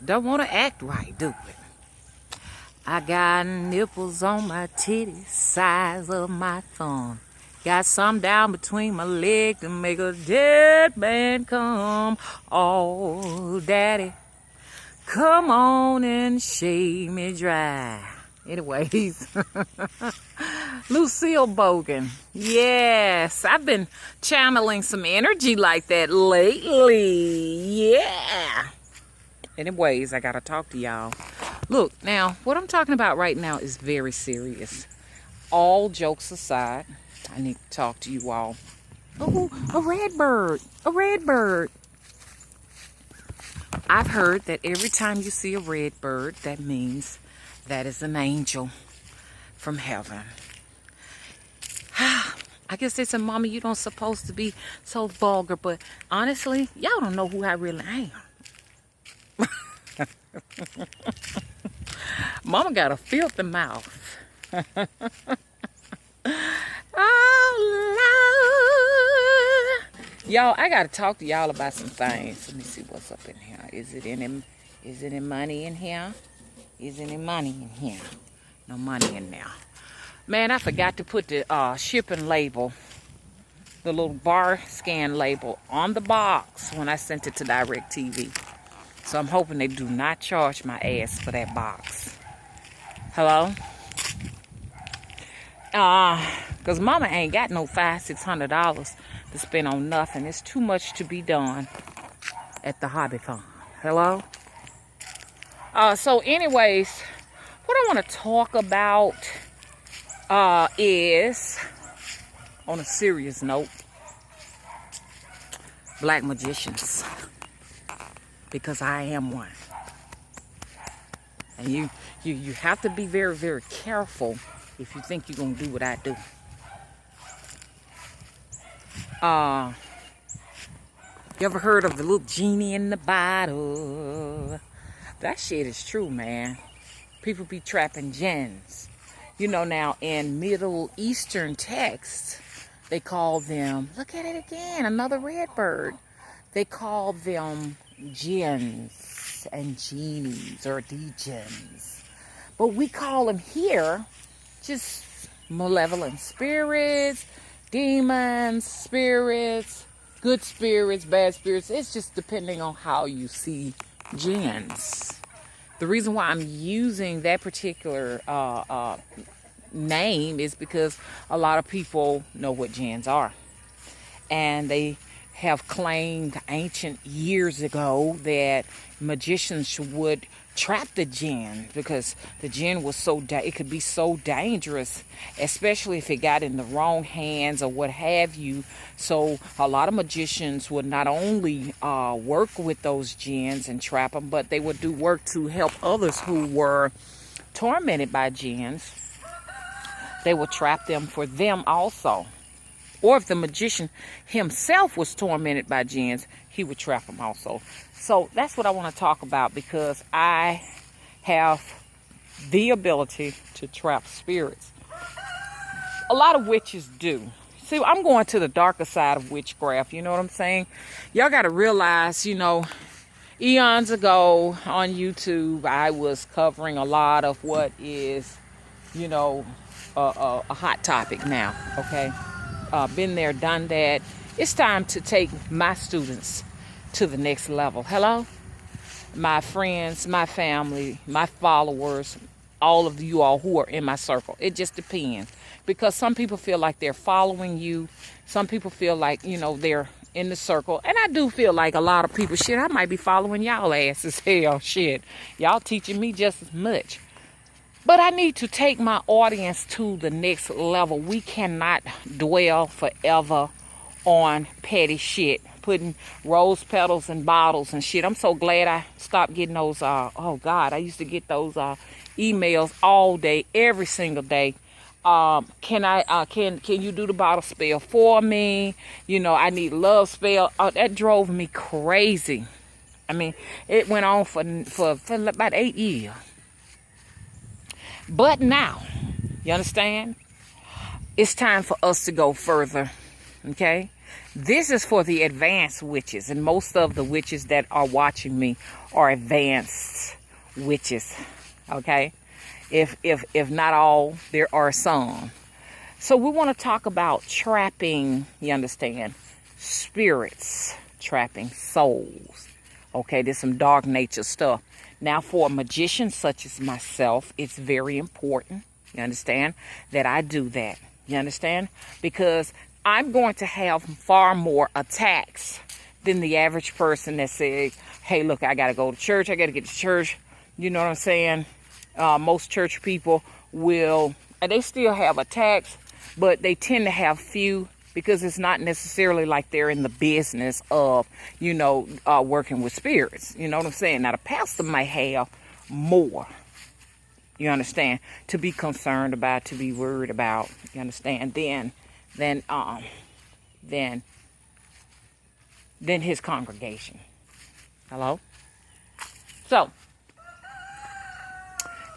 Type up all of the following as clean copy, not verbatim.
don't want to act right, do it. I got nipples on my titties, size of my thumb. Got some down between my legs to make a dead man come. Oh, daddy, come on and shave me dry. Anyways, Lucille Bogan. Yes, I've been channeling some energy like that lately. Yeah. Anyways, I gotta talk to y'all. Look, now, what I'm talking about right now is very serious. All jokes aside, I need to talk to you all. Oh, a red bird. A red bird. I've heard that every time you see a red bird, that means that is an angel from heaven. I guess they said, Mama, you don't supposed to be so vulgar, but honestly, y'all don't know who I really am. Mama got a filthy mouth. Oh, Lord. Y'all, I gotta talk to y'all about some things. Let me see what's up in here. Is it any money in here? Is any money in here? No money in there. Man, I forgot to put the shipping label, the little bar scan label on the box when I sent it to DirecTV. So I'm hoping they do not charge my ass for that box. Hello? Because Mama ain't got no $500-600 to spend on nothing. It's too much to be done at the hobby farm. Hello? So anyways, what I want to talk about is, on a serious note, black magicians. Because I am one. And you have to be very, very careful if you think you're going to do what I do. You ever heard of the little genie in the bottle? That shit is true, man. People be trapping jinns. You know, now in Middle Eastern texts, they call them, look at it again, another red bird. They call them jinns and genies or djinns. But we call them here just malevolent spirits, demons, spirits, good spirits, bad spirits. It's just depending on how you see jinns. The reason why I'm using that particular name is because a lot of people know what jinns are. And they have claimed ancient years ago that magicians would trap the jinn because the jinn was it could be so dangerous, especially if it got in the wrong hands or what have you. So a lot of magicians would not only work with those jinns and trap them, but they would do work to help others who were tormented by jinns. They would trap them for them also. Or if the magician himself was tormented by jinns, he would trap them also. So that's what I want to talk about, because I have the ability to trap spirits. A lot of witches do. See, I'm going to the darker side of witchcraft, you know what I'm saying? Y'all got to realize, you know, eons ago on YouTube, I was covering a lot of what is, you know, a hot topic now, okay? Been there, done that. It's time to take my students to the next level. Hello? My friends, my family, my followers, all of you all who are in my circle. It just depends. Because some people feel like they're following you. Some people feel like, you know, they're in the circle. And I do feel like a lot of people, shit, I might be following y'all asses. Hell, shit. Y'all teaching me just as much. But I need to take my audience to the next level. We cannot dwell forever on petty shit. Putting rose petals in bottles and shit. I'm so glad I stopped getting those, oh God, I used to get those emails all day, every single day. Can you do the bottle spell for me? You know, I need love spell. That drove me crazy. I mean, it went on for about 8 years. But now, you understand? It's time for us to go further, okay? This is for the advanced witches, and most of the witches that are watching me are advanced witches. Okay, if not all, there are some. So we want to talk about trapping. You understand? Spirits, trapping souls. Okay, there's some dark nature stuff. Now, for a magician such as myself, it's very important. You understand that I do that. You understand? Because I'm going to have far more attacks than the average person that says, hey, look, I got to go to church. I got to get to church. You know what I'm saying? Most church people will, and they still have attacks, but they tend to have few because it's not necessarily like they're in the business of, working with spirits. You know what I'm saying? Now, the pastor might have more. You understand? To be concerned about, to be worried about. You understand? Than his congregation. Hello? So,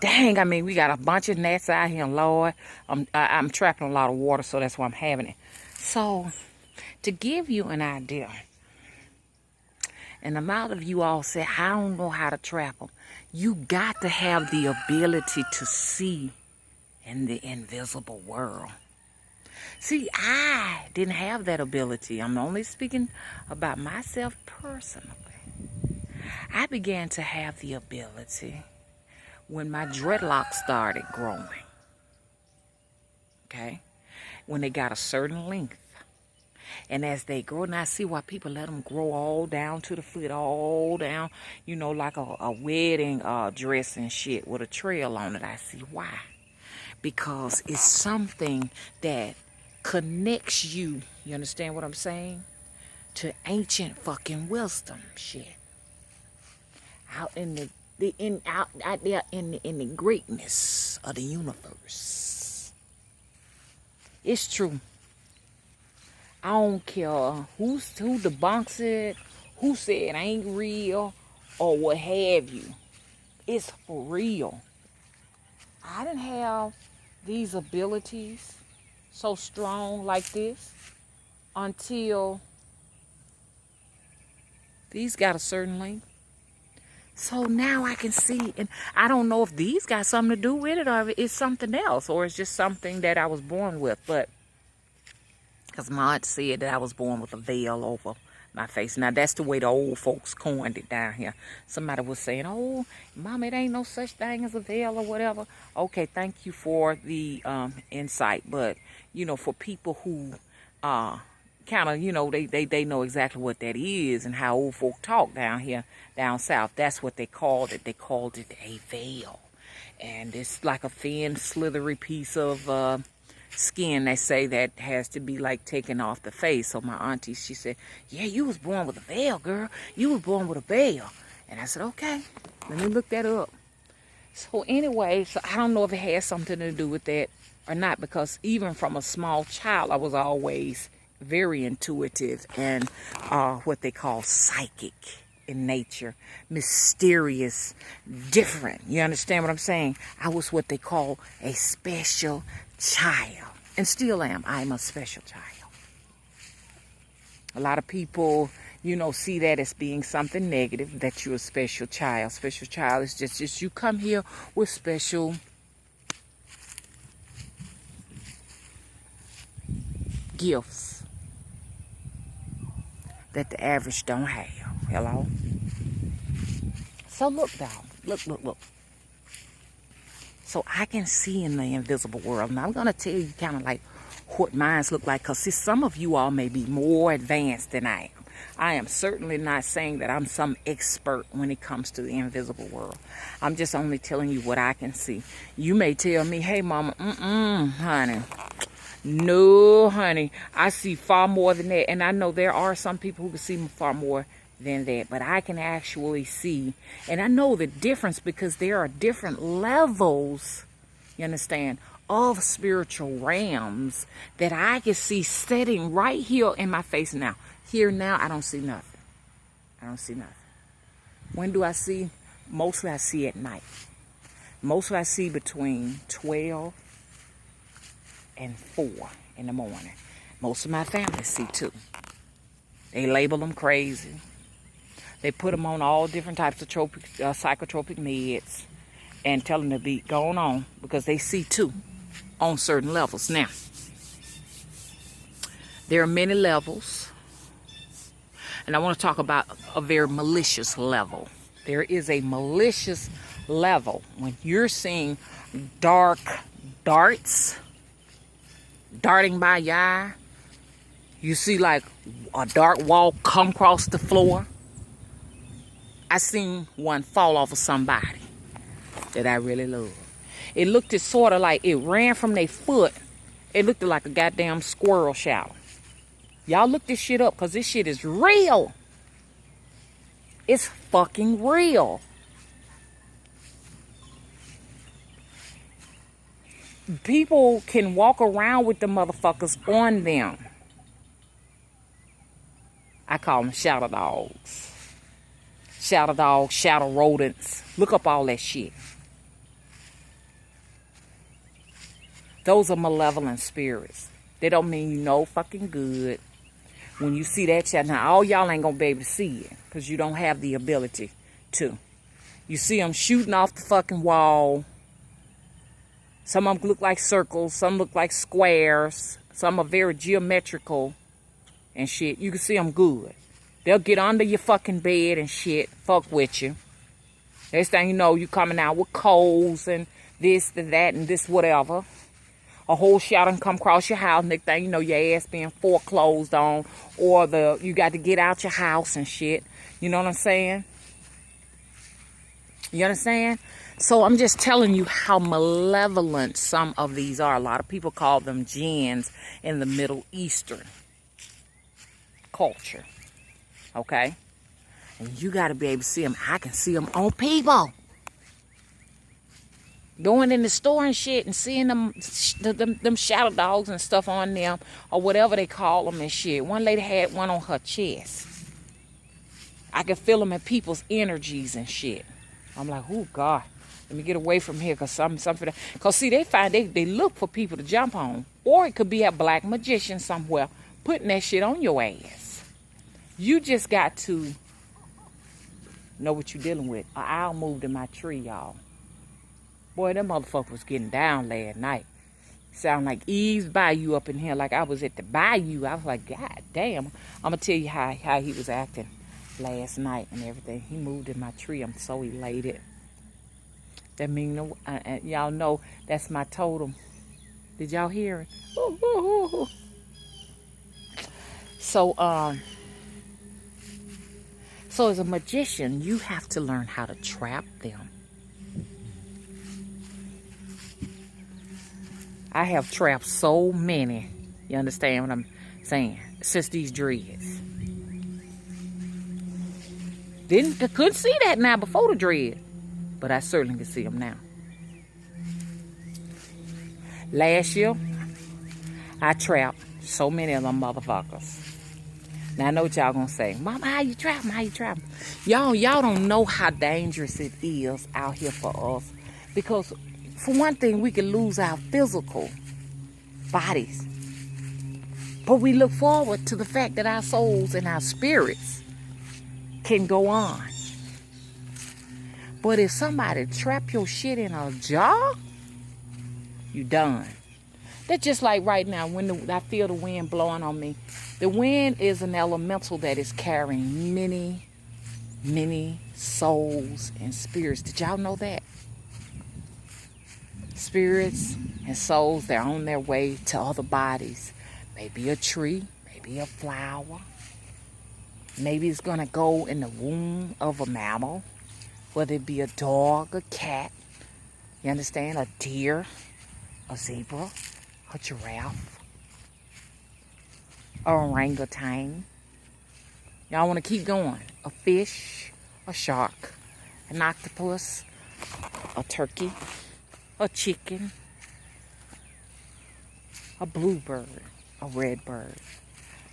dang, I mean, we got a bunch of gnats out here, Lord. I'm trapping a lot of water, so that's why I'm having it. So, to give you an idea, and a lot of you all say, I don't know how to trap them. You got to have the ability to see in the invisible world. See, I didn't have that ability. I'm only speaking about myself personally. I began to have the ability when my dreadlocks started growing. Okay? When they got a certain length. And as they grow, and I see why people let them grow all down to the foot, all down, like a wedding dress and shit with a trail on it. I see why. Because it's something that connects you understand what I'm saying? To ancient fucking wisdom shit. Out in out there in the greatness of the universe. It's true. I don't care who debunks it, who said it ain't real, or what have you. It's for real. I didn't have these abilities so strong like this until these got a certain length. So now I can see, and I don't know if these got something to do with it, or if it's something else, or it's just something that I was born with, but because my aunt said that I was born with a veil over my face. Now, that's the way the old folks coined it down here. Somebody was saying, oh, Mom, it ain't no such thing as a veil or whatever. Okay, thank you for the insight. But, for people who kind of, they know exactly what that is and how old folk talk down here, down south. That's what they called it. They called it a veil. And it's like a thin, slithery piece of skin, they say, that has to be like taken off the face. So my auntie, she said, yeah, you was born with a veil, girl. You was born with a veil. And I said, okay, let me look that up. So anyway, so I don't know if it has something to do with that or not, because even from a small child, I was always very intuitive and what they call psychic in nature, mysterious, different. You understand what I'm saying? I was what they call a special child, and still am. I'm a special child. A lot of people, see that as being something negative, that you're a special child. Special child is just you come here with special gifts that the average don't have. Hello? So look down. Look. So I can see in the invisible world. Now I'm going to tell you kind of like what mines look like. Because some of you all may be more advanced than I am. I am certainly not saying that I'm some expert when it comes to the invisible world. I'm just only telling you what I can see. You may tell me, hey, Mama, honey. No, honey. I see far more than that. And I know there are some people who can see far more than that, but I can actually see, and I know the difference because there are different levels, you understand, of spiritual realms that I can see sitting right here in my face now. Here now, I don't see nothing. I don't see nothing. When do I see? Mostly I see at night. Mostly I see between 12 and 4 in the morning. Most of my family see too. They label them crazy. They put them on all different types of psychotropic meds and tell them to be going on because they see too on certain levels. Now, there are many levels, and I want to talk about a very malicious level. There is a malicious level when you're seeing dark darts darting by your eye. You see like a dark wall come across the floor. I seen one fall off of somebody that I really love. It looked sort of like it ran from their foot. It looked like a goddamn squirrel shadow. Y'all look this shit up because this shit is real. It's fucking real. People can walk around with the motherfuckers on them. I call them shadow dogs. Shadow dogs, shadow rodents. Look up all that shit. Those are malevolent spirits. They don't mean you no fucking good. When you see that shit, now all y'all ain't gonna be able to see it because you don't have the ability to. You see them shooting off the fucking wall. Some of them look like circles. Some look like squares. Some are very geometrical and shit. You can see them good. They'll get under your fucking bed and shit. Fuck with you. Next thing you know, you coming out with coals and this and that and this whatever. A whole shadow and come across your house. Next thing you know, your ass being foreclosed on. Or you got to get out your house and shit. You know what I'm saying? You understand? So I'm just telling you how malevolent some of these are. A lot of people call them jinns in the Middle Eastern culture. Okay? And you got to be able to see them. I can see them on people. Going in the store and shit and seeing them shadow dogs and stuff on them or whatever they call them and shit. One lady had one on her chest. I could feel them in people's energies and shit. I'm like, oh God, let me get away from here because because see, they find they look for people to jump on, or it could be a black magician somewhere putting that shit on your ass. You just got to know what you're dealing with. An owl moved in my tree, y'all. Boy, that motherfucker was getting down last night. Sound like Eve's Bayou up in here, like I was at the bayou. I was like, God damn. I'm going to tell you how he was acting last night and everything. He moved in my tree. I'm so elated. That means, y'all know that's my totem. Did y'all hear it? Ooh, ooh, ooh. So as a magician, you have to learn how to trap them. I have trapped so many, you understand what I'm saying, since these dreads. Couldn't see that now before the dread, but I certainly can see them now. Last year, I trapped so many of them motherfuckers. Now I know what y'all gonna say. Mama, how you trap them? How you trap them? Y'all don't know how dangerous it is out here for us. Because for one thing, we can lose our physical bodies. But we look forward to the fact that our souls and our spirits can go on. But if somebody trap your shit in a jar, you done. That's just like right now when I feel the wind blowing on me. The wind is an elemental that is carrying many, many souls and spirits. Did y'all know that? Spirits and souls, they're on their way to other bodies. Maybe a tree, maybe a flower. Maybe it's going to go in the womb of a mammal. Whether it be a dog, a cat. You understand? A deer, a zebra, a giraffe, an orangutan. Y'all want to keep going. A fish, a shark, an octopus, a turkey, a chicken, a bluebird, a red bird.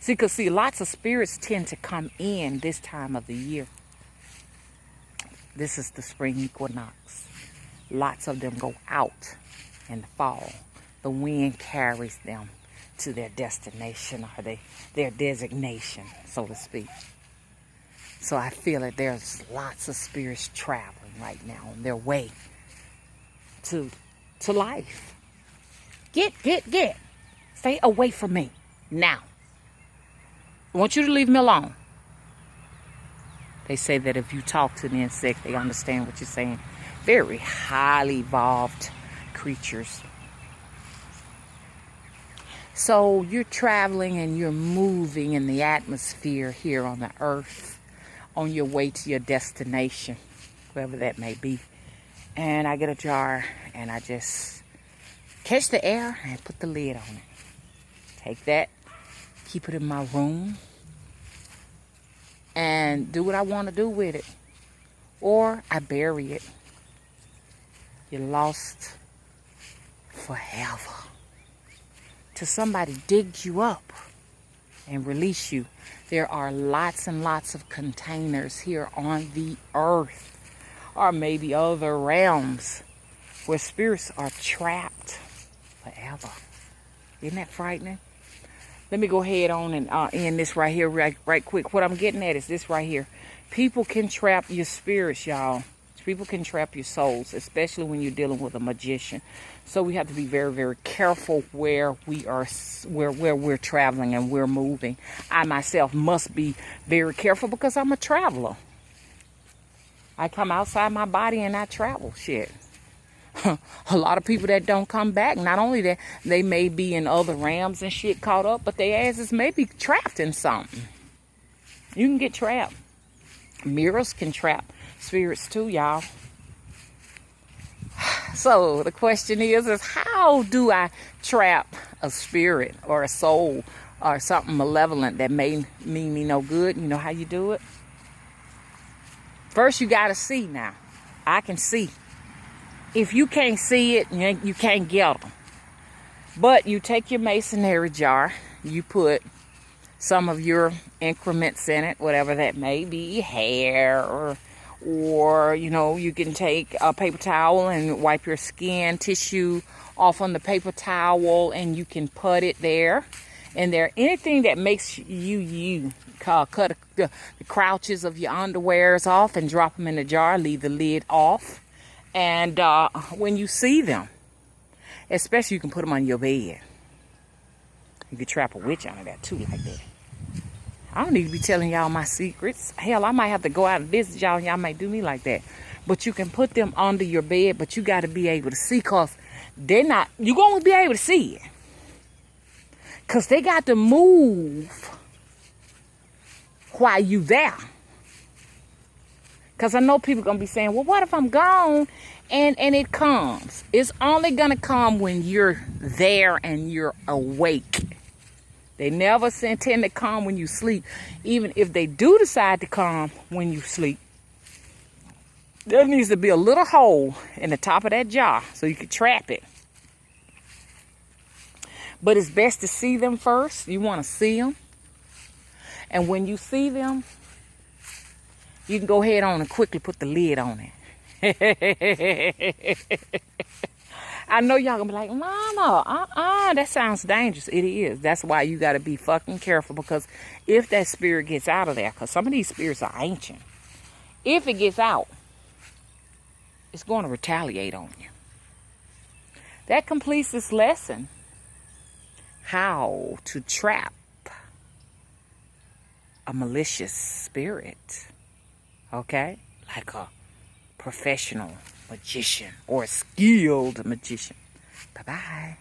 See, because lots of spirits tend to come in this time of the year. This is the spring equinox. Lots of them go out in the fall. The wind carries them to their destination or their designation, so to speak. So I feel that there's lots of spirits traveling right now on their way to life. Get. Stay away from me now. I want you to leave me alone. They say that if you talk to the insect, they understand what you're saying. Very highly evolved creatures. So you're traveling and you're moving in the atmosphere here on the earth on your way to your destination, wherever that may be. And I get a jar and I just catch the air and put the lid on it. Take that, keep it in my room, and do what I want to do with it. Or I bury it. You're lost forever. Till somebody digs you up and release you. There are lots and lots of containers here on the earth, or maybe other realms, where spirits are trapped forever. Isn't that frightening? Let me go ahead on and end this right here right quick. What I'm getting at is this right here. People can trap your spirits, y'all. People can trap your souls, especially when you're dealing with a magician. So we have to be very, very careful where we are, where we're traveling and we're moving. I myself must be very careful because I'm a traveler. I come outside my body and I travel. Shit. A lot of people that don't come back, not only that, they may be in other realms and shit caught up, but their asses may be trapped in something. You can get trapped. Mirrors can trap spirits too, y'all. So the question is how do I trap a spirit or a soul or something malevolent that may mean me no good? You know how you do it? First, you got to see now. I can see. If you can't see it, you can't get them. But you take your masonry jar, you put some of your increments in it, whatever that may be, hair or you know, you can take a paper towel and wipe your skin tissue off on the paper towel and you can put it there. And there, anything that makes you cut the crouches of your underwears off and drop them in the jar, leave the lid off. And when you see them, especially you can put them on your bed. You can trap a witch under that too like that. I don't need to be telling y'all my secrets. Hell, I might have to go out and visit y'all and y'all might do me like that. But you can put them under your bed, but you got to be able to see because they're not, you're going to be able to see it. Because they got to move while you there. Because I know people going to be saying, well, what if I'm gone and it comes? It's only going to come when you're there and you're awake. They never intend to come when you sleep. Even if they do decide to come when you sleep, there needs to be a little hole in the top of that jar so you can trap it. But it's best to see them first. You want to see them. And when you see them, you can go ahead on and quickly put the lid on it. I know y'all gonna be like, Mama, that sounds dangerous. It is. That's why you gotta be fucking careful, because if that spirit gets out of there, because some of these spirits are ancient, if it gets out, it's going to retaliate on you. That completes this lesson. How to trap a malicious spirit. Okay? Like a professional magician or a skilled magician. Bye-bye.